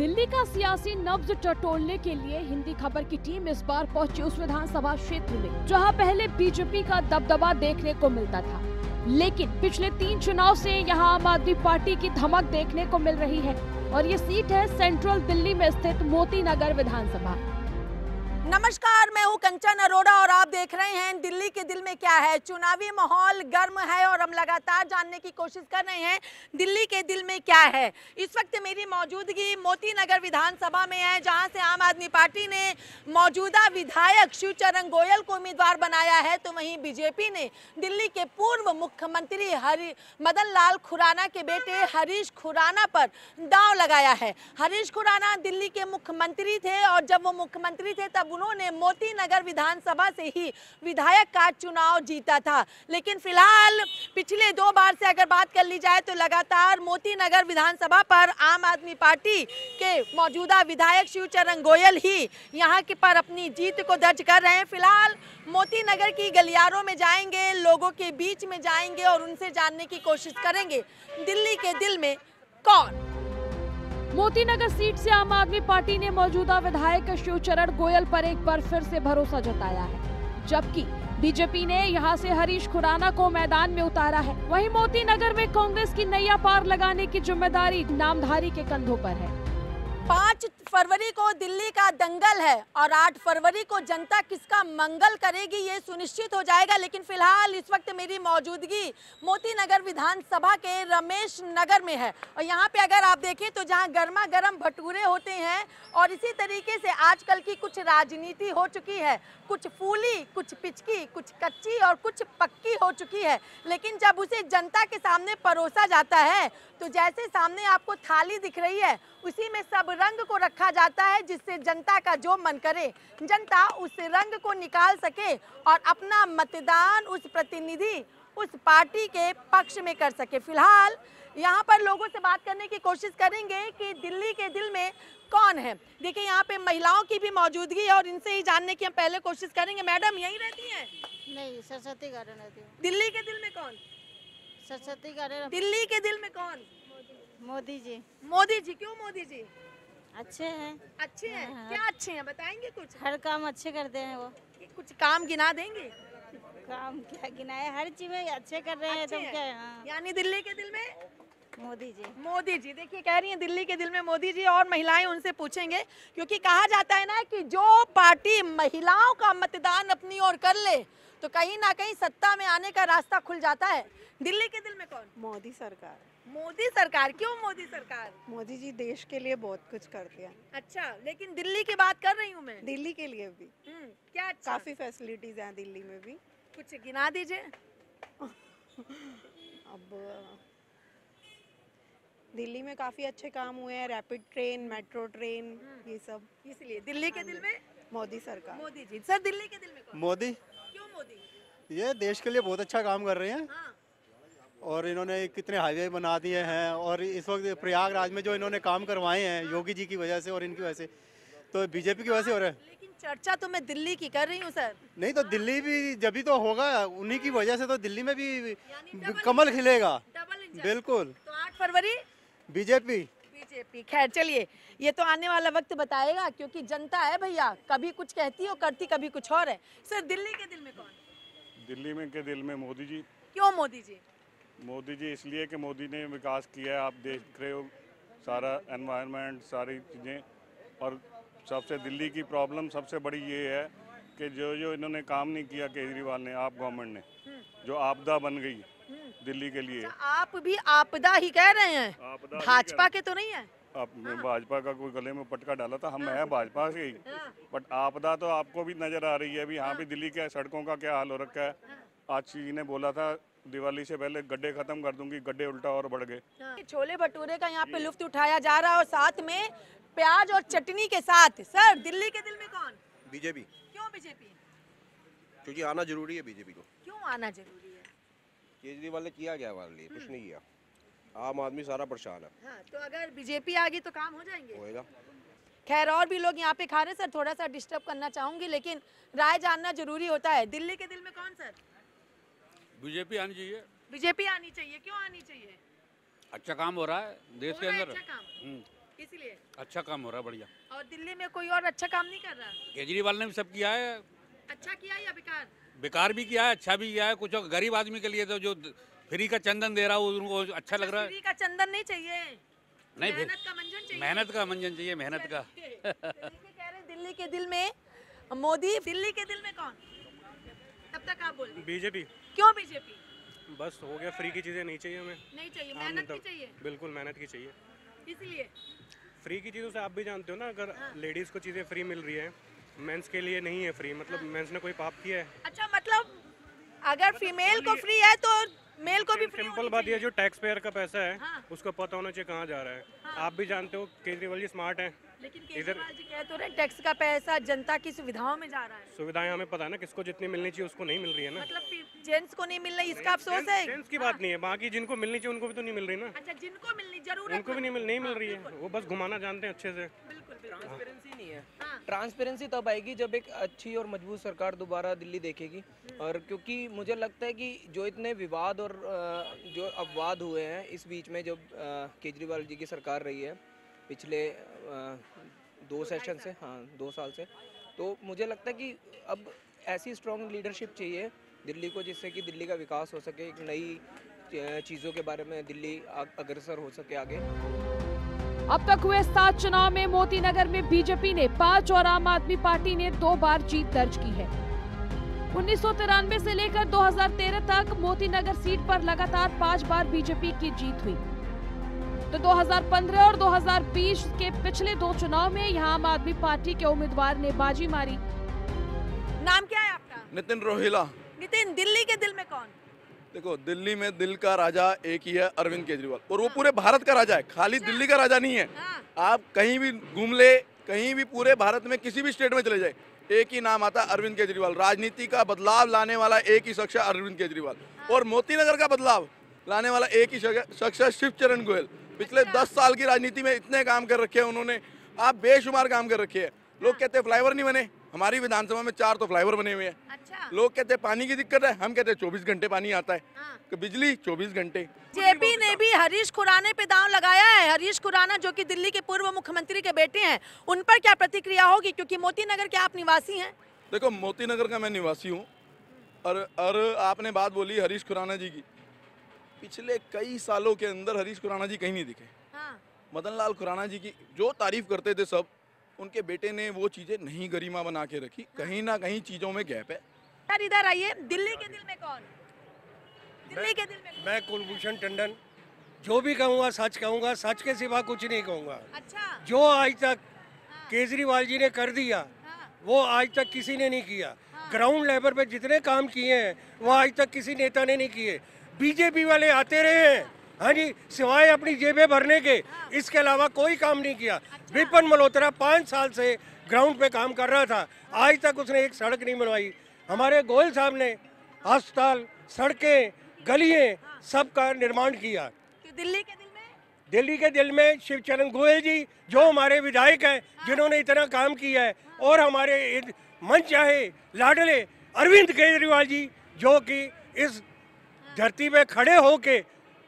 दिल्ली का सियासी नब्ज टटोलने के लिए हिंदी खबर की टीम इस बार पहुंची उस विधानसभा क्षेत्र में जहां पहले बीजेपी का दबदबा देखने को मिलता था, लेकिन पिछले 3 चुनाव से यहां आम आदमी पार्टी की धमक देखने को मिल रही है और ये सीट है सेंट्रल दिल्ली में स्थित मोती नगर विधानसभा। नमस्कार, मैं हूं कंचन अरोड़ा और आप देख रहे हैं दिल्ली के दिल में क्या है। चुनावी माहौल गर्म है और हम लगातार जानने की कोशिश कर रहे हैं दिल्ली के दिल में क्या है। इस वक्त मेरी मौजूदगी मोती नगर विधानसभा में है, जहां से आम आदमी पार्टी ने मौजूदा विधायक शिवचरण गोयल को उम्मीदवार बनाया है, तो वहीं बीजेपी ने दिल्ली के पूर्व मुख्यमंत्री मदन लाल खुराना के बेटे हरीश खुराना पर दांव लगाया है। हरीश खुराना दिल्ली के मुख्यमंत्री थे और जब वो मुख्यमंत्री थे तब उन्होंने मोती नगर विधानसभा से ही विधायक का चुनाव जीता था, लेकिन फिलहाल पिछले 2 बार से अगर बात कर ली जाए तो लगातार मोती नगर विधानसभा पर आम आदमी पार्टी के मौजूदा विधायक शिवचरण गोयल ही यहां के पर अपनी जीत को दर्ज कर रहे हैं। फिलहाल मोती नगर की गलियारों में जाएंगे, लोगों के बीच में जाएंगे और उनसे जानने की कोशिश करेंगे दिल्ली के दिल में कौन। मोती नगर सीट से आम आदमी पार्टी ने मौजूदा विधायक शिवचरण गोयल पर एक बार फिर से भरोसा जताया है, जबकि बीजेपी ने यहां से हरीश खुराना को मैदान में उतारा है। वहीं मोती नगर में कांग्रेस की नैया पार लगाने की जिम्मेदारी नामधारी के कंधों पर है। 5 फरवरी को दिल्ली का दंगल है और 8 फरवरी को जनता किसका मंगल करेगी ये सुनिश्चित हो जाएगा, लेकिन फिलहाल इस वक्त मेरी मौजूदगी मोती नगर विधानसभा के रमेश नगर में है और यहाँ पे अगर आप देखें तो जहाँ गर्मा गर्म भटूरे होते हैं और इसी तरीके से आजकल की कुछ राजनीति हो चुकी है, कुछ फूली, कुछ पिचकी, कुछ कच्ची और कुछ पक्की हो चुकी है, लेकिन जब उसे जनता के सामने परोसा जाता है तो जैसे सामने आपको थाली दिख रही है उसी में सब रंग को रखा जाता है, जिससे जनता का जो मन करे जनता उस रंग को निकाल सके और अपना मतदान उस प्रतिनिधि, उस पार्टी के पक्ष में कर सके। फिलहाल यहाँ पर लोगों से बात करने की कोशिश करेंगे कि दिल्ली के दिल में कौन है। देखिए यहाँ पे महिलाओं की भी मौजूदगी है और इनसे ही जानने की हम पहले कोशिश करेंगे। मैडम यहीं रहती हैं? नहीं, सरस्वती गार्डन रहती हूँ। दिल्ली के दिल में कौन? सरस्वती गार्डन। दिल्ली के दिल में कौन? मोदी जी। मोदी जी। क्यों मोदी जी? अच्छे हैं। अच्छे हैं? हाँ। क्या अच्छे हैं बताएंगे कुछ? हर काम अच्छे करते हैं वो। कुछ काम गिना देंगे? काम क्या गिनाए, हर चीज में अच्छे कर रहे हैं। तुम क्या? हाँ। यानी दिल्ली के दिल में मोदी जी। मोदी जी। देखिए कह रही हैं दिल्ली के दिल में मोदी जी, और महिलाएं उनसे पूछेंगे, क्योंकि कहा जाता है ना कि जो पार्टी महिलाओं का मतदान अपनी ओर कर ले तो कहीं ना कहीं सत्ता में आने का रास्ता खुल जाता है। दिल्ली के दिल में कौन? मोदी सरकार। मोदी सरकार। क्यों मोदी सरकार? मोदी जी देश के लिए बहुत कुछ करते हैं। अच्छा, लेकिन दिल्ली की बात कर रही हूँ मैं। दिल्ली के लिए भी क्या अच्छा? काफी फैसिलिटीज हैं दिल्ली में भी। कुछ गिना दीजिए। अब दिल्ली में काफी अच्छे काम हुए हैं, रैपिड ट्रेन, मेट्रो ट्रेन, ये सब। इसलिए दिल्ली के दिल में मोदी सरकार। मोदी जी। सर दिल्ली के दिल में कौन? मोदी। क्यों मोदी? ये देश के लिए बहुत अच्छा काम कर रहे हैं। हाँ। और इन्होंने कितने हाईवे बना दिए हैं और इस वक्त प्रयागराज में जो इन्होंने काम करवाए हैं योगी जी की वजह से और इनकी वजह से, तो बीजेपी की वजह से हो रहा है। लेकिन चर्चा तो मैं दिल्ली की कर रही हूँ सर। नहीं तो दिल्ली भी जब भी तो होगा, उन्हीं की वजह से तो दिल्ली में भी कमल खिलेगा। बिल्कुल। तो 8 फरवरी बीजेपी। बीजेपी। खैर चलिए, ये तो आने वाला वक्त बताएगा, क्योंकि जनता है भैया, कभी कुछ कहती है और करती कभी कुछ और है। सर दिल्ली के दिल में कौन? दिल्ली में के दिल में मोदी जी। क्यों मोदी जी? मोदी जी इसलिए कि मोदी ने विकास किया है, आप देख रहे हो सारा एनवायरनमेंट, सारी चीज़ें। और सबसे दिल्ली की प्रॉब्लम सबसे बड़ी ये है कि जो इन्होंने काम नहीं किया केजरीवाल ने, आप गवर्नमेंट ने, जो आपदा बन गई दिल्ली के लिए। आप भी आपदा ही कह रहे हैं? भाजपा के तो नहीं है? आप भाजपा का कोई गले में पटका डाला था, हम है भाजपा से ही, बट आपदा तो आपको भी नजर आ रही है। अभी यहाँ भी दिल्ली के सड़कों का क्या हाल हो रखा है। आज जी ने बोला था दिवाली से पहले गड्ढे खत्म कर दूंगी, गड्ढे उल्टा और बढ़ गए। छोले भटूरे का यहाँ पे लुफ्त उठाया जा रहा है और साथ में प्याज और चटनी के साथ। सर दिल्ली के दिल में कौन? बीजेपी। क्यों बीजेपी? क्योंकि आना जरूरी है बीजेपी को। क्यों आना जरूरी है? केजरीवाल ने किया क्या हमारे लिए? कुछ नहीं किया। आम आदमी सारा परेशान है। हाँ, तो अगर बीजेपी आ गई तो काम हो जाएंगे? होएगा। खैर और भी लोग यहाँ पे खा रहे हैं सर, थोड़ा सा डिस्टर्ब करना चाहूंगी, लेकिन राय जानना जरूरी होता है। दिल्ली के दिल में कौन सर? बीजेपी आनी चाहिए। बीजेपी आनी चाहिए। क्यों आनी चाहिए? अच्छा काम हो रहा है देश के अंदर। अच्छा काम। इसलिए अच्छा काम हो रहा है, बढ़िया। और दिल्ली में कोई और अच्छा काम नहीं कर रहा? केजरीवाल ने भी सब किया है, अच्छा किया या बेकार? बेकार भी किया है, अच्छा भी किया है। कुछ गरीब आदमी के लिए तो जो फ्री का चंदन दे रहा है उनको अच्छा लग रहा है। फ्री का चंदन नहीं चाहिए, नहीं, फिर मेहनत का मंजन चाहिए। मेहनत का मंजन चाहिए, मेहनत का। कह रहे दिल्ली के दिल में मोदी, दिल्ली के दिल में कौन? तब तक आप बोल। बीजेपी। क्यों बीजेपी? बस हो गया, फ्री की चीज़ें नहीं चाहिए हमें। नहीं चाहिए, मेहनत की चाहिए। बिल्कुल मेहनत की चाहिए। इसलिए फ्री की चीज़ों से आप भी जानते हो ना, अगर लेडीज़ को चीज़ें फ्री मिल रही है, मेंस के लिए नहीं है फ्री, मतलब मेंस ने कोई पाप किया है? अच्छा, मतलब अगर फीमेल को फ्री है तो मेल को भी फ्री। सिंपल बात ये, जो टैक्स पेयर का पैसा है हाँ। उसको पता होना चाहिए कहाँ जा रहा है। आप भी जानते हो केजरीवाल जी स्मार्ट हैं, लेकिन केजरीवाल जी कह तो रहे टैक्स का पैसा जनता की सुविधाओं में जा रहा है। सुविधाएं हमें पता है ना किसको जितनी मिलनी चाहिए उसको नहीं मिल रही है ना। मतलब जेंट्स को नहीं मिल रही, इसका अफसोस है। जेंट्स की बात नहीं है, बाकी जिनको मिलनी चाहिए उनको भी तो नहीं मिल रही ना। अच्छा, जिनको मिलनी जरूरत उनको भी नहीं मिल रही है, वो बस घुमाना जानते हैं अच्छे से। ट्रांसपेरेंसी नहीं है। ट्रांसपेरेंसी तब आएगी जब एक अच्छी और मजबूत सरकार दोबारा दिल्ली देखेगी। और क्योंकि मुझे लगता है कि जो इतने विवाद और जो अपवाद हुए हैं इस बीच में, जब केजरीवाल जी की सरकार रही है पिछले 2 सेशन से, हाँ 2 साल से, तो मुझे लगता है कि अब ऐसी स्ट्रॉन्ग लीडरशिप चाहिए दिल्ली को, जिससे कि दिल्ली का विकास हो सके, एक नई चीज़ों के बारे में दिल्ली अग्रसर हो सके आगे। अब तक हुए 7 चुनाव में मोती नगर में बीजेपी ने 5 और आम आदमी पार्टी ने 2 बार जीत दर्ज की है। 1993 से लेकर 2013 तक मोती नगर सीट पर लगातार 5 बार बीजेपी की जीत हुई। तो 2015 और 2020 के पिछले 2 चुनाव में यहाँ आम आदमी पार्टी के उम्मीदवार ने बाजी मारी। नाम क्या है आपका? नितिन रोहिला। नितिन, दिल्ली के दिल में कौन? देखो, दिल्ली में दिल का राजा एक ही है, अरविंद केजरीवाल, और वो पूरे भारत का राजा है, खाली दिल्ली का राजा नहीं है। आप कहीं भी घूम ले, कहीं भी पूरे भारत में किसी भी स्टेट में चले जाए, एक ही नाम आता है, अरविंद केजरीवाल। राजनीति का बदलाव लाने वाला एक ही शख्स है, अरविंद केजरीवाल। और मोती नगर का बदलाव लाने वाला एक ही शख्स है, शिवचरण गोयल। पिछले 10 साल की राजनीति में इतने काम कर रखे हैं उन्होंने, आप बेशुमार काम कर रखे हैं। लोग कहते हैं फ्लाईओवर नहीं बने, हमारी विधानसभा में 4 तो फ्लाईओवर बने हुए हैं। अच्छा। लोग कहते हैं पानी की दिक्कत है, हम कहते हैं 24 घंटे पानी आता है, बिजली 24 घंटे। जेपी ने भी हरीश खुराना पे दांव लगाया है। हरीश खुराना जो कि दिल्ली के पूर्व मुख्यमंत्री के बेटे हैं, उन पर क्या प्रतिक्रिया होगी, क्योंकि मोती नगर के आप निवासी हैं? देखो, मोती नगर का मैं निवासी हूँ, और आपने बात बोली हरीश खुराना जी की, पिछले कई सालों के अंदर हरीश खुराना जी कहीं नहीं दिखे। मदन लाल खुराना जी की जो तारीफ करते थे सब, उनके बेटे ने वो चीजें नहीं गरिमा बना के रखी, कहीं ना कहीं चीजों में गैप है। यार इधर आइए, दिल्ली के दिल में कौन? दिल्ली के दिल में मैं कुलभूषण टंडन, जो भी कहूँगा सच कहूँगा, सच के सिवा कुछ नहीं कहूँगा। अच्छा। जो आज तक केजरीवाल जी ने कर दिया वो आज तक किसी ने नहीं किया। ग्राउंड लेवल पे जितने काम किए हैं वो आज तक किसी नेता ने नहीं किए। बीजेपी वाले आते रहे हैं, हाँ जी, सिवाय अपनी जेबें भरने के, इसके अलावा कोई काम नहीं किया। विपिन मल्होत्रा 5 साल से ग्राउंड पे काम कर रहा था, आज तक उसने एक सड़क नहीं बनवाई। हमारे गोयल साहब ने अस्पताल, सड़कें, गलियां सब का निर्माण किया। तो दिल्ली के दिल में? दिल्ली के दिल में शिवचरण गोयल जी, जो हमारे विधायक हैं, जिन्होंने इतना काम किया है, और हमारे मन चाहे लाडले अरविंद केजरीवाल जी, जो कि इस धरती पे खड़े होके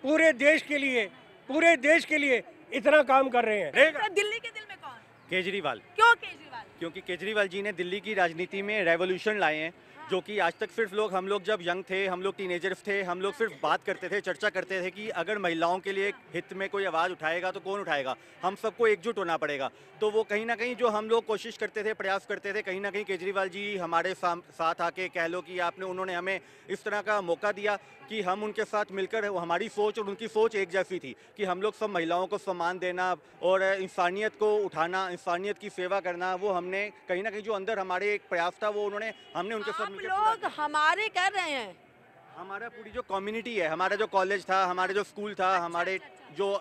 पूरे देश के लिए इतना काम कर रहे हैं। तो दिल्ली के दिल में कौन? केजरीवाल। क्यों केजरीवाल? क्योंकि केजरीवाल जी ने दिल्ली की राजनीति में रेवोल्यूशन लाए हैं, जो कि आज तक सिर्फ हम लोग जब यंग थे, हम लोग टीनेजर्स थे, हम लोग सिर्फ बात करते थे, चर्चा करते थे कि अगर महिलाओं के लिए हित में कोई आवाज़ उठाएगा तो कौन उठाएगा, हम सबको एकजुट होना पड़ेगा। तो वो कहीं ना कहीं जो हम लोग कोशिश करते थे, प्रयास करते थे, कहीं ना कहीं केजरीवाल जी हमारे साथ आके कह लो कि उन्होंने हमें इस तरह का मौका दिया कि हम उनके साथ मिलकर, हमारी सोच और उनकी सोच एक जैसी थी कि हम लोग सब महिलाओं को सम्मान देना और इंसानियत को उठाना, इंसानियत की सेवा करना, वो हमने कहीं ना कहीं जो अंदर हमारे एक प्रयास था वो हमने उनके साथ मिलकर लोग हमारे कर रहे हैं। हमारा पूरी जो कम्युनिटी है, हमारा जो कॉलेज था, हमारे जो स्कूल था, हमारे जो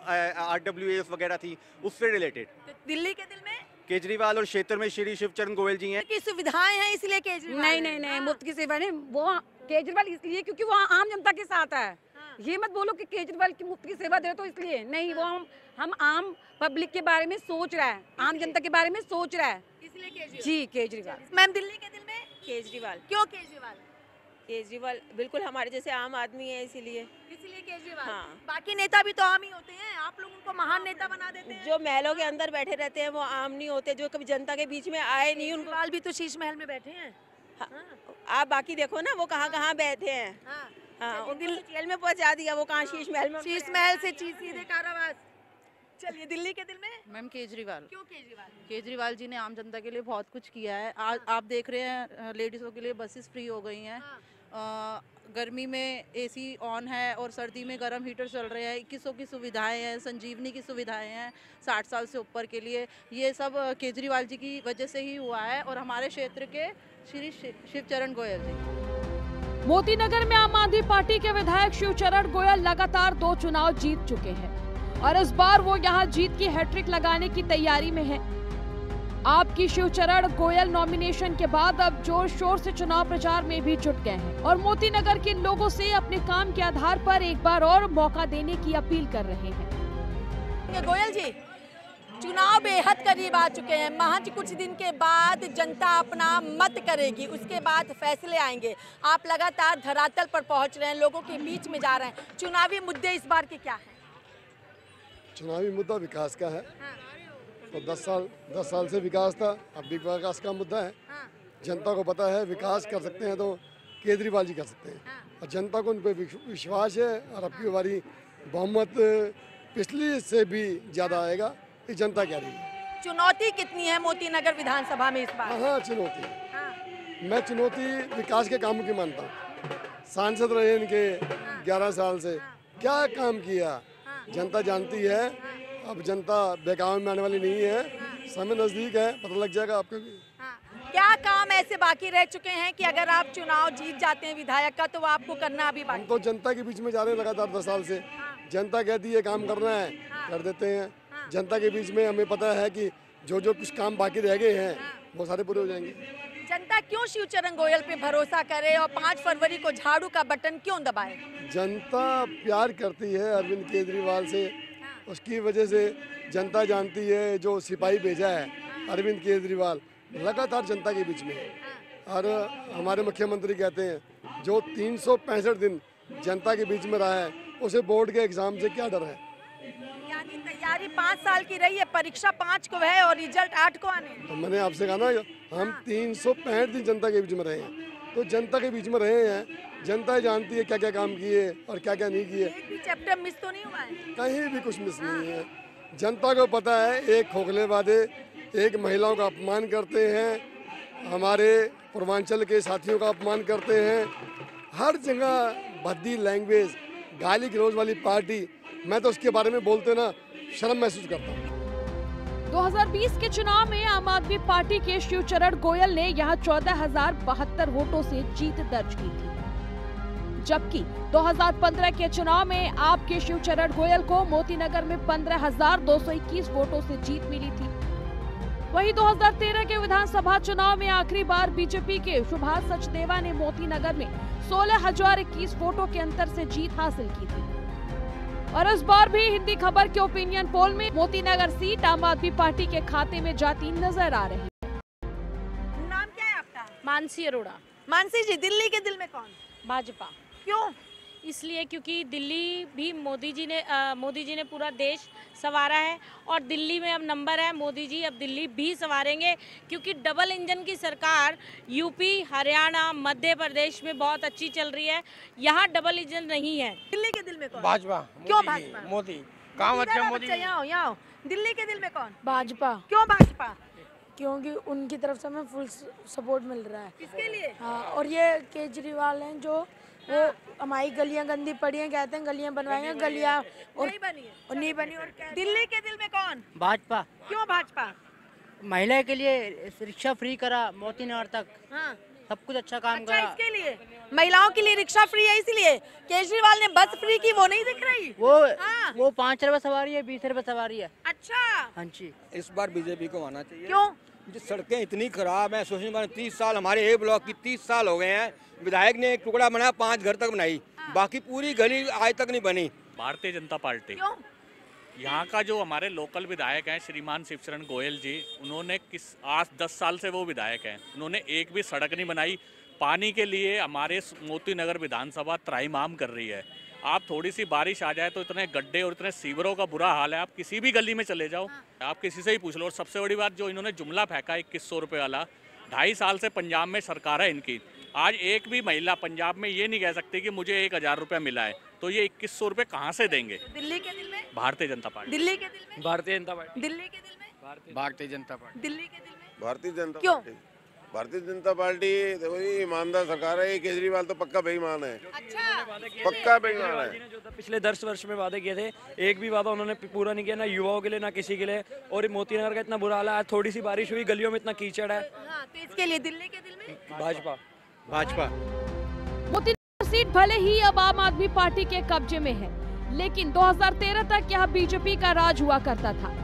RWAs वगैरह थी, उससे रिलेटेड। दिल्ली के दिल में केजरीवाल और क्षेत्र में श्री शिवचरण गोयल जी हैं। की सुविधाएं हैं इसलिए केजरीवाल? नहीं, मुफ्त की सेवा नहीं, वो केजरीवाल इसलिए क्योंकि वो आम जनता के साथ है। ये मत बोलो कि केजरीवाल की मुफ्त की सेवा दे तो इसलिए नहीं, वो हम आम पब्लिक के बारे में सोच रहा है, आम जनता के बारे में सोच रहा है, इसलिए केजरीवाल। जी केजरीवाल। मैम, दिल्ली के दिल में केजरीवाल। क्यों केजरीवाल? केजरीवाल बिल्कुल हमारे जैसे आम आदमी है इसीलिए केजरीवाल। हाँ। बाकी नेता भी तो आम ही होते हैं, आप लोग उनको महान नेता बना देते हैं। जो महलों के अंदर बैठे रहते हैं वो आम नहीं होते, जो कभी जनता के बीच में आए नहीं उनको। केजरीवाल भी तो शीश महल में बैठे हैं। आप बाकी देखो ना वो कहाँ बैठे हैं। हाँ, उनको तो जेल में पहुंचा दिया, वो कहाँ शीश महल में। शीश महल से सीधे कारावास। चलिए दिल्ली के दिल में मैम केजरीवाल। क्यों केजरीवाल? केजरीवाल जी ने आम जनता के लिए बहुत कुछ किया है। आज आप देख रहे हैं लेडीज़ों के लिए बसेस फ्री हो गई हैं। गर्मी में एसी ऑन है और सर्दी में गर्म हीटर चल रहे हैं। 2100 की सुविधाएं हैं, संजीवनी की सुविधाएं हैं 60 साल से ऊपर के लिए। ये सब केजरीवाल जी की वजह से ही हुआ है और हमारे क्षेत्र के श्री शिवचरण गोयल जी। मोती नगर में आम आदमी पार्टी के विधायक शिवचरण गोयल लगातार 2 चुनाव जीत चुके हैं और इस बार वो यहां जीत की हैट्रिक लगाने की तैयारी में है। आपकी शिवचरण गोयल नॉमिनेशन के बाद अब जोर शोर से चुनाव प्रचार में भी जुट गए हैं और मोती नगर के लोगों से अपने काम के आधार पर एक बार और मौका देने की अपील कर रहे हैं। गोयल जी, चुनाव बेहद करीब आ चुके हैं। महज कुछ दिन के बाद जनता अपना मत करेगी, उसके बाद फैसले आएंगे। आप लगातार धरातल पर पहुंच रहे हैं, लोगों के बीच में जा रहे हैं। चुनावी मुद्दे इस बार के क्या हैं? चुनावी मुद्दा विकास का है। तो 10 साल से विकास था, अब भी विकास का मुद्दा है। जनता को पता है विकास कर सकते हैं तो केजरीवाल जी कर सकते हैं और जनता को उन पर विश्वास है और अब की बारी बहुमत पिछली से भी ज़्यादा आएगा, ये जनता कह रही है। चुनौती कितनी है मोती नगर विधानसभा में इस बार? हाँ, चुनौती मैं चुनौती विकास के कामों की मानता हूँ। सांसद रहे इनके 11 साल से, क्या काम किया जनता जानती है। अब जनता बेकाम में आने वाली नहीं है, समय नजदीक है, पता लग जाएगा आपको भी। क्या काम ऐसे बाकी रह चुके हैं कि अगर आप चुनाव जीत जाते हैं विधायक का तो वो आपको करना अभी बाकी? हम तो जनता के बीच में जा रहे हैं लगातार 10 साल से। जनता कहती है काम करना है, कर देते हैं। जनता के बीच में हमें पता है कि जो कुछ काम बाकी रह गए हैं वो सारे पूरे हो जाएंगे। जनता क्यों शिवचरण गोयल पे भरोसा करे और 5 फरवरी को झाड़ू का बटन क्यों दबाए? जनता प्यार करती है अरविंद केजरीवाल से, उसकी वजह से जनता जानती है जो सिपाही भेजा है अरविंद केजरीवाल लगातार जनता के बीच में है। और हमारे मुख्यमंत्री कहते हैं जो 365 दिन जनता के बीच में रहा है उसे बोर्ड के एग्जाम से क्या डर है। यानी तैयारी 5 साल की रही है, परीक्षा 5 को है और रिजल्ट 8 को आने। तो मैंने आपसे कहा ना, हम 365 दिन जनता के बीच में रहे हैं, तो जनता के बीच में रहे हैं। जनता जानती है क्या क्या काम किए और क्या क्या नहीं किए। एक भी चैप्टर मिस तो नहीं हुआ है? कहीं भी कुछ मिस नहीं है। जनता को पता है एक खोखले वादे, एक महिलाओं का अपमान करते हैं, हमारे पूर्वांचल के साथियों का अपमान करते हैं, हर जगह भद्दी लैंग्वेज, गाली गलौज वाली पार्टी। मैं तो उसके बारे में बोलते ना शर्म महसूस करता हूँ। 2020 के चुनाव में आम आदमी पार्टी के शिवचरण गोयल ने यहां 14,072 वोटों से जीत दर्ज की थी, जबकि 2015 के चुनाव में आपके शिवचरण गोयल को मोती नगर में 15,221 वोटों से जीत मिली थी। वहीं 2013 के विधानसभा चुनाव में आखिरी बार बीजेपी के सुभाष सचदेवा ने मोती नगर में 16,021 वोटों के अंतर से जीत हासिल की थी और इस बार भी हिंदी खबर के ओपिनियन पोल में मोती नगर सीट आम आदमी पार्टी के खाते में जाती नजर आ रही है। नाम क्या है आपका? मानसी अरोड़ा। मानसी जी, दिल्ली के दिल में कौन? भाजपा। क्यों? इसलिए क्योंकि दिल्ली भी मोदी जी ने पूरा देश संवारा है और दिल्ली में अब नंबर है। मोदी जी अब दिल्ली भी संवारेंगे क्योंकि डबल इंजन की सरकार यूपी, हरियाणा, मध्य प्रदेश में बहुत अच्छी चल रही है। यहाँ डबल इंजन नहीं है। दिल्ली के दिल में कौन? भाजपा। क्यों भाजपा? मोदी काम अच्छा। मोदी यहाँ दिल्ली के दिल में कौन? भाजपा। क्यों भाजपा? क्योंकि उनकी तरफ से हमें फुल सपोर्ट मिल रहा है। किसके लिए? हाँ, और ये केजरीवाल हैं जो वो हमारी गलियां गंदी पड़ी हैं, कहते हैं गलियां बनवाएंगे, गलियां और नहीं बनी है। और नहीं बनी। और दिल्ली के दिल में कौन? भाजपा। क्यों भाजपा? महिला के लिए रिक्शा फ्री करा मोती नगर तक। हाँ। सब कुछ अच्छा काम करा। इसके लिए महिलाओं के लिए रिक्शा फ्री है, इसलिए केजरीवाल ने बस फ्री की, वो नहीं दिख रही। वो 5 रुपए सवारी है, 20 रुपए सवारी है। अच्छा। हाँ जी। इस बार बीजेपी को आना चाहिए। क्यों? जो सड़कें इतनी खराब हैं, सोचने वाले 30 साल हमारे ए ब्लॉक की 30 साल हो गए हैं। विधायक ने एक टुकड़ा बनाया, 5 घर तक बनाई, बाकी पूरी गली आज तक नहीं बनी। भारतीय जनता पार्टी। क्यों? यहाँ का जो हमारे लोकल विधायक हैं श्रीमान शिवचरण गोयल जी, उन्होंने आज 10 साल से वो विधायक हैं, उन्होंने एक भी सड़क नहीं बनाई। पानी के लिए हमारे मोती नगर विधानसभा त्राहिमाम कर रही है। आप थोड़ी सी बारिश आ जाए तो इतने गड्ढे और इतने सीवरों का बुरा हाल है। आप किसी भी गली में चले जाओ, आप किसी से ही पूछ लो। और सबसे बड़ी बात, जो इन्होंने जुमला फेंका 2100 रुपये वाला, 2.5 साल से पंजाब में सरकार है इनकी। आज एक भी महिला पंजाब में ये नहीं कह सकती कि मुझे 1000 रुपया मिला है, तो ये 2100 रुपये कहाँ से देंगे? दिल्ली के दिल में भारतीय जनता पार्टी। दिल्ली के दिल में भारतीय जनता पार्टी। दिल्ली के दिल में भारतीय जनता पार्टी। दिल्ली के दिल में भारतीय जनता क्यों? पार्टी। भारतीय जनता पार्टी देखो जी, ईमानदार सरकार है। ये केजरीवाल तो पक्का बेईमान है। अच्छा, पक्का बेईमान है। जो पिछले 10 वर्ष में वादे किए थे, एक भी वादा उन्होंने पूरा नहीं किया, ना युवाओं के लिए ना किसी के लिए। और मोती नगर का इतना बुरा हाल है, थोड़ी सी बारिश हुई, गलियों में इतना कीचड़ है। तो इसके लिए दिल्ली के दिल में भाजपा। मोती नगर सीट भले ही अब आम आदमी पार्टी के कब्जे में है, लेकिन 2013 तक यहाँ बीजेपी का राज हुआ करता था।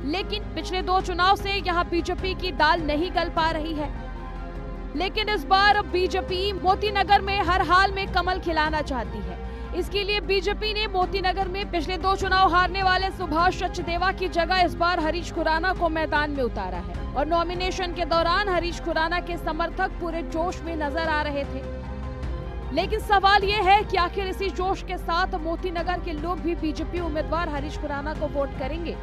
लेकिन पिछले 2 चुनाव से यहाँ बीजेपी की दाल नहीं गल पा रही है। लेकिन इस बार बीजेपी मोती नगर में हर हाल में कमल खिलाना चाहती है। इसके लिए बीजेपी ने मोती नगर में पिछले 2 चुनाव हारने वाले सुभाष सचदेवा की जगह इस बार हरीश खुराना को मैदान में उतारा है। और नॉमिनेशन के दौरान हरीश खुराना के समर्थक पूरे जोश में नजर आ रहे थे। लेकिन सवाल ये है कि आखिर इसी जोश के साथ मोती नगर के लोग भी बीजेपी उम्मीदवार हरीश खुराना को वोट करेंगे।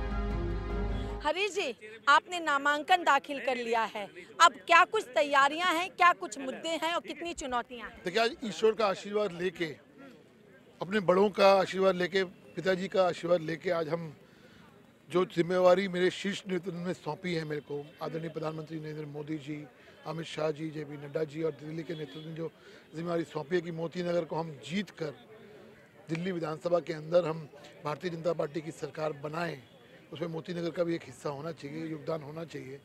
हरीश जी, आपने नामांकन दाखिल कर लिया है, अब क्या कुछ तैयारियां हैं, क्या कुछ मुद्दे हैं और कितनी चुनौतियां हैं? देखिए, आज ईश्वर का आशीर्वाद लेके, अपने बड़ों का आशीर्वाद लेके, पिताजी का आशीर्वाद लेके आज हम जो जिम्मेवारी मेरे शीर्ष नेतृत्व में सौंपी है मेरे को, आदरणीय प्रधानमंत्री नरेंद्र मोदी जी, अमित शाह जी, JP नड्डा जी और दिल्ली के नेतृत्व में जो जिम्मेवारी सौंपी है कि मोती नगर को हम जीत कर दिल्ली विधानसभा के अंदर हम भारतीय जनता पार्टी की सरकार बनाएं, उसमें मोती नगर का भी एक हिस्सा होना चाहिए, योगदान होना चाहिए।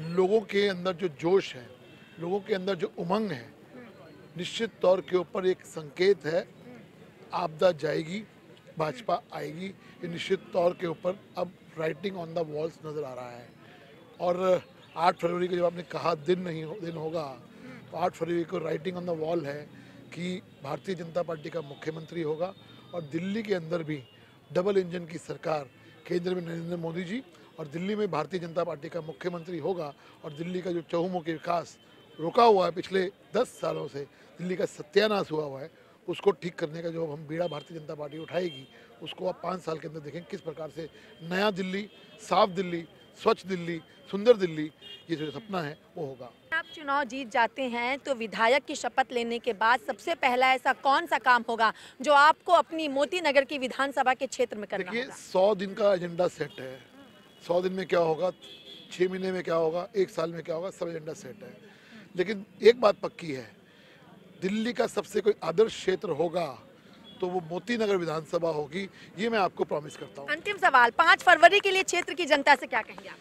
लोगों के अंदर जो जोश है, लोगों के अंदर जो उमंग है, निश्चित तौर के ऊपर एक संकेत है, आपदा जाएगी, भाजपा आएगी, ये निश्चित तौर के ऊपर अब राइटिंग ऑन द वॉल्स नज़र आ रहा है। और 8 फरवरी को जब आपने कहा दिन होगा, तो 8 फरवरी को राइटिंग ऑन द वॉल है कि भारतीय जनता पार्टी का मुख्यमंत्री होगा और दिल्ली के अंदर भी डबल इंजन की सरकार, केंद्र में नरेंद्र मोदी जी और दिल्ली में भारतीय जनता पार्टी का मुख्यमंत्री होगा। और दिल्ली का जो चहुमुखी विकास रुका हुआ है पिछले 10 सालों से, दिल्ली का सत्यानाश हुआ है, उसको ठीक करने का जो हम बीड़ा भारतीय जनता पार्टी उठाएगी, उसको आप 5 साल के अंदर देखें किस प्रकार से नया दिल्ली, साफ दिल्ली, स्वच्छ दिल्ली, सुंदर दिल्ली, ये जो सपना है वो होगा। आप चुनाव जीत जाते हैं तो विधायक की शपथ लेने के बाद सबसे पहला ऐसा कौन सा काम होगा जो आपको अपनी मोती नगर की विधानसभा के क्षेत्र में करना होगा? 100 दिन का एजेंडा सेट है। 100 दिन में क्या होगा, 6 महीने में क्या होगा, 1 साल में क्या होगा, सब एजेंडा सेट है। लेकिन एक बात पक्की है, दिल्ली का सबसे कोई आदर्श क्षेत्र होगा तो वो मोती नगर विधानसभा होगी, ये मैं आपको प्रॉमिस करता हूँ। अंतिम सवाल, 5 फरवरी के लिए क्षेत्र की जनता से क्या कहेंगे आप?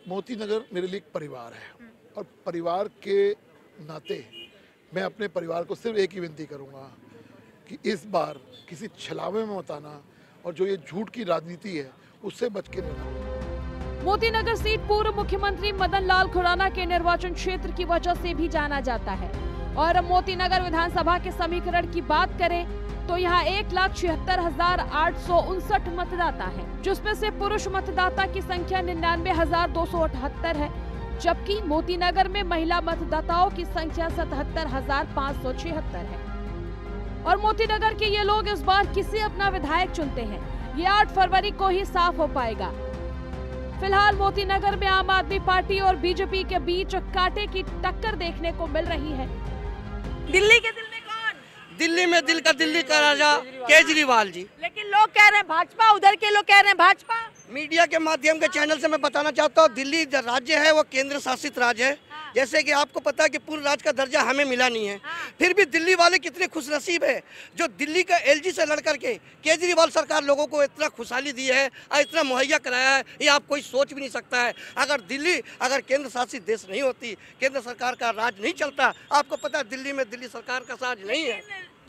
मोती नगर मेरे लिए एक परिवार है और परिवार के नाते मैं अपने परिवार को सिर्फ एक ही विनती करूंगा कि इस बार किसी छलावे में मत आना और जो ये झूठ की राजनीति है उससे बच के रहना। मोती नगर सीट पूर्व मुख्यमंत्री मदन लाल खुराना के निर्वाचन क्षेत्र की वजह से भी जाना जाता है। और मोती नगर विधानसभा के समीकरण की बात करें तो यहाँ 1,76,859 मतदाता है, जिसमें से पुरुष मतदाता की संख्या 99,278 है, जबकि मोती नगर में महिला मतदाताओं की संख्या 77,576 है। और मोती नगर के ये लोग इस बार किसे अपना विधायक चुनते हैं, ये 8 फरवरी को ही साफ हो पाएगा। फिलहाल मोती नगर में आम आदमी पार्टी और बीजेपी के बीच कांटे की टक्कर देखने को मिल रही है। दिल्ली के दिल में कौन? दिल्ली में दिल्ली का राजा केजरीवाल जी। लेकिन लोग कह रहे हैं भाजपा, उधर के लोग कह रहे हैं भाजपा। मीडिया के माध्यम के चैनल से मैं बताना चाहता हूँ, दिल्ली राज्य है वो केंद्र शासित राज्य है। जैसे कि आपको पता है कि पूर्ण राज्य का दर्जा हमें मिला नहीं है, फिर भी दिल्ली वाले कितने खुशनसीब है जो दिल्ली का LG से लड़ करके केजरीवाल सरकार लोगों को इतना खुशहाली दी है और इतना मुहैया कराया है, ये आप कोई सोच भी नहीं सकता है। अगर केंद्र शासित देश नहीं होती, केंद्र सरकार का राज नहीं चलता, आपको पता है दिल्ली में दिल्ली सरकार का राज नहीं है।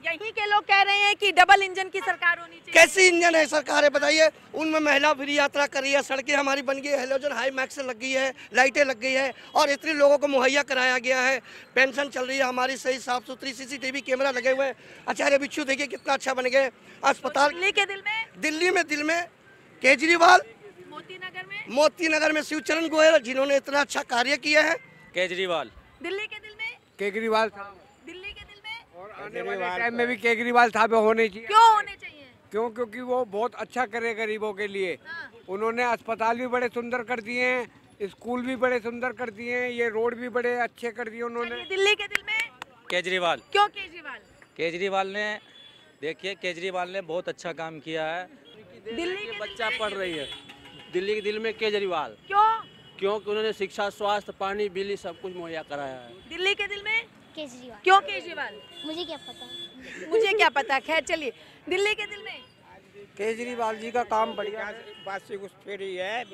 यहीं के लोग कह रहे हैं कि डबल इंजन की सरकार होनी चाहिए। कैसी इंजन है सरकार है बताइए? उनमें महिला फ्री यात्रा कर रही है, सड़कें हमारी बन गई है, हेलोजन हाई मैक्स लग गई है, लाइटें लग गई है और इतने लोगों को मुहैया कराया गया है। पेंशन चल रही है हमारी सही, साफ सुथरी, CCTV कैमरा लगे हुए हैं। आचार्य बिच्छू देखिए कितना अच्छा बन गए अस्पताल। दिल्ली में केजरीवाल, मोती नगर में शिवचरण गोयल जिन्होंने इतना अच्छा कार्य किया है। केजरीवाल दिल्ली के दिल में केजरीवाल साहब। दिल्ली के दिल में और आने वाले टाइम में भी केजरीवाल साहब होने चाहिए। क्यों होने चाहिए? क्योंकि वो बहुत अच्छा करे गरीबों के लिए। उन्होंने अस्पताल भी बड़े सुंदर कर दिए हैं, स्कूल भी बड़े सुंदर कर दिए हैं, ये रोड भी बड़े अच्छे कर दिए उन्होंने। दिल्ली के दिल में केजरीवाल। क्यों केजरीवाल? केजरीवाल ने देखिए केजरीवाल ने बहुत अच्छा काम किया है। दिल्ली के बच्चा पढ़ रही है, दिल्ली के दिल में केजरीवाल। क्यों? क्योंकि उन्होंने शिक्षा, स्वास्थ्य, पानी, बिजली सब कुछ मुहैया कराया है। दिल्ली के दिल में केजरीवाल। क्यों केजरीवाल? मुझे क्या पता, मुझे क्या पता। खैर चलिए, दिल्ली के दिल में केजरीवाल जी का काम बढ़िया। बस घुसपैठी है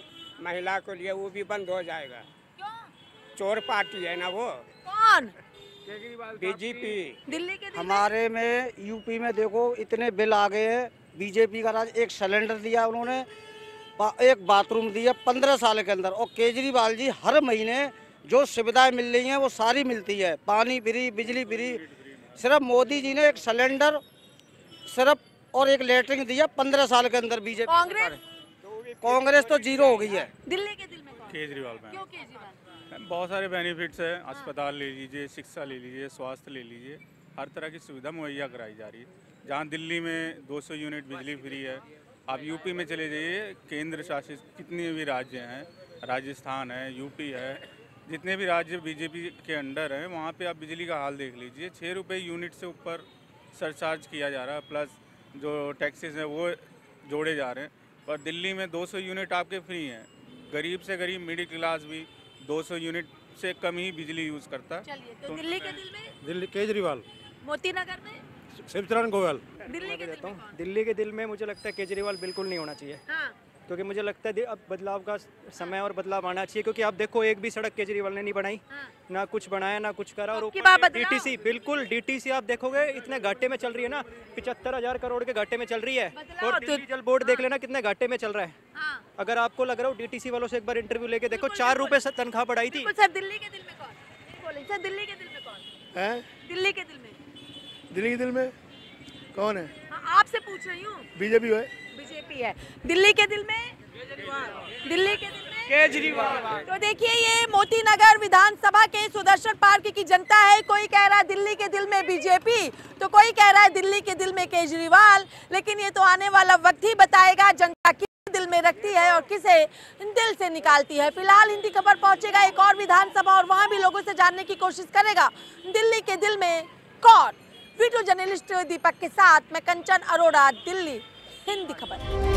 महिला को लिए, वो भी बंद हो जाएगा। चोर पार्टी है ना वो। कौन? बीजेपी। दिल्ली के दिल हमारे में यूपी में देखो इतने बिल आ गए हैं, बीजेपी का राज। एक सिलेंडर दिया उन्होंने, एक बाथरूम दिया 15 साल के अंदर। और केजरीवाल जी हर महीने जो सुविधाएं मिल रही हैं वो सारी मिलती है, पानी फ्री, बिजली फ्री। सिर्फ मोदी जी ने एक सिलेंडर सिर्फ और एक लेटरिन दिया 15 साल के अंदर। बीजेपी कांग्रेस तो जीरो हो गई है। दिल्ली के दिल में कौन? केजरीवाल मैम। क्यों केजरीवाल? बहुत सारे बेनिफिट्स हैं, अस्पताल ले लीजिए, शिक्षा ले लीजिए, स्वास्थ्य ले लीजिए, हर तरह की सुविधा मुहैया कराई जा रही है। जहाँ दिल्ली में 200 यूनिट बिजली फ्री है, आप यूपी में चले जाइए, केंद्र शासित कितने भी राज्य हैं, राजस्थान है, यूपी है, जितने भी राज्य बीजेपी के अंडर हैं, वहाँ पे आप बिजली का हाल देख लीजिए। 6 रुपये यूनिट से ऊपर सरचार्ज किया जा रहा है, प्लस जो टैक्सेस हैं वो जोड़े जा रहे हैं। और दिल्ली में 200 यूनिट आपके फ्री हैं। गरीब से गरीब मिडिल क्लास भी 200 यूनिट से कम ही बिजली यूज़ करता है। चलिए, तो दिल्ली के दिल में दिल्ली केजरीवाल। मोती नगर में शिवचरण गोयल। दिल्ली के दिल में कौन? दिल्ली के दिल में मुझे लगता है केजरीवाल बिल्कुल नहीं होना चाहिए। हाँ। क्योंकि मुझे लगता है अब बदलाव का समय और बदलाव आना चाहिए। क्योंकि आप देखो एक भी सड़क केजरीवाल ने नहीं बनाई, ना कुछ बनाया ना कुछ करा। और डीटीसी, बिल्कुल डीटीसी आप देखोगे इतने घाटे में चल रही है ना, 75,000 करोड़ के घाटे में चल रही है। और दिल्ली जल बोर्ड देख लेना कितने घाटे में चल रहा है। अगर आपको लग रहा हो, डीटीसी वालों से एक बार इंटरव्यू लेके देखो, 4 रुपए से तनख्वाह बढ़ाई थी। सर दिल्ली के दिल में कौन? बोले सर, दिल्ली के दिल में कौन है? दिल्ली के दिल में दिल्ली के दिल में कौन है? आपसे पूछ रही हूँ। बीजेपी है। बीजेपी है। दिल्ली के दिल में दिल्ली के दिल में केजरीवाल। तो देखिए, ये मोती नगर विधानसभा के सुदर्शन पार्क की जनता है। कोई कह रहा है दिल्ली के दिल में बीजेपी, तो कोई कह रहा है दिल्ली के दिल में केजरीवाल। लेकिन ये तो आने वाला वक्त ही बताएगा जनता किस दिल में रखती है और किसे दिल से निकालती है। फिलहाल हिंदी खबर पहुंचेगा एक और विधानसभा और वहां भी लोगों से जानने की कोशिश करेगा दिल्ली के दिल में कौन। वीडियो जर्नलिस्ट दीपक के साथ मैं कंचन अरोड़ा, दिल्ली हिंदी खबर।